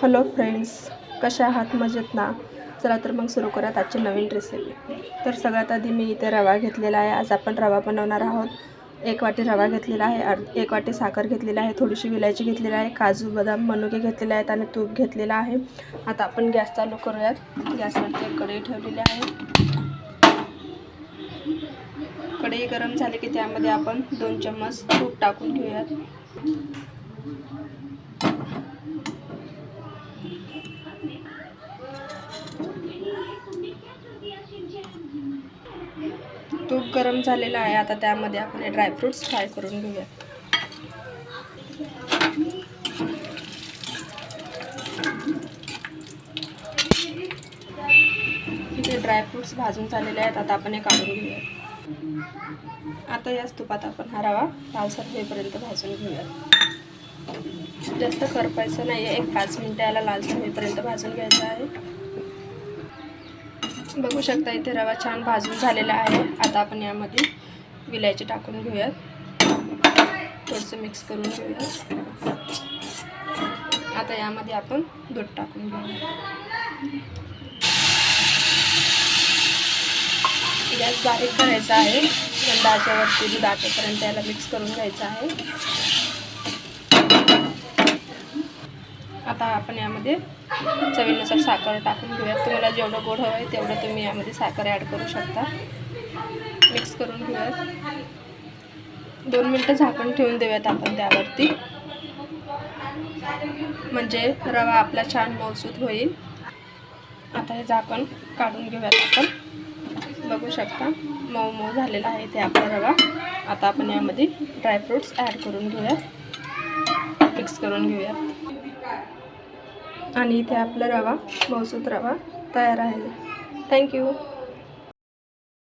Hello friends, कशा आहात? मजेत ना? चला तर मग सुरू करूयात आजची नवीन रेसिपी. तर सगळ्यात आधी मी इथे रवा घेतलेला आहे. आज आपण रवा बनवणार आहोत. 1 वाटी रवा घेतलेला आहे, 1 वाटी साखर घेतलेली आहे, थोडीशी विलायची घेतलेली आहे, काजू बदाम मनुके घेतलेले आहेत आणि तूप घेतलेला आहे. आता आपण गॅस चालू करूयात. गॅसवरती एक कढई ठेवलेली आहे. कढई गरम झाली की त्यामध्ये आपण 2 चम्मच तूप टाकून घेऊयात. तूप गरम झालेलं आहे. आता त्यामध्ये आपण हे ड्रायफ्रूट्स फ्राय करून घेऊया. इथे ड्रायफ्रूट्स भाजून झालेले आहेत. आता आपण हे काढून घेऊया. आता याच तुपात आपण हा रवा लालसर होईपर्यंत भाजून घेऊया. जास्त करपायचं नाही आहे, 1-5 मिनिटं याला लालसर होईपर्यंत भाजून घ्यायचं आहे. बघू शकता इथे रवा छान भाजून झालेला आहे. आता आपण यामध्ये विलायची टाकून घेऊयात. थोडंसं मिक्स करून घेऊयात. आता यामध्ये आपण दूध टाकून घेऊया. गॅस बारीक करायचा आहे. मंद आचेवरती दूध आटेपर्यंत याला मिक्स करून घ्यायचं आहे. आता आपण यामध्ये चवीनुसार साखर टाकून घेऊयात. तुम्हाला जेवढं गोड हवं आहे तेवढं तुम्ही यामध्ये साखर ॲड करू शकता. मिक्स करून घेऊयात. 2 मिनटं झाकण ठेवून देऊयात आपण त्यावरती, म्हणजे रवा आपला छान मऊसूत होईल. आता हे झाकण काढून घेऊयात आपण. बघू शकता मऊ मऊ झालेला आहे ते आपला रवा. आता आपण यामध्ये ड्रायफ्रूट्स ॲड करून घेऊयात. मिक्स करून घेऊयात. आणि इथे आपला रवा मऊसूत रवा तयार आहे. थँक्यू.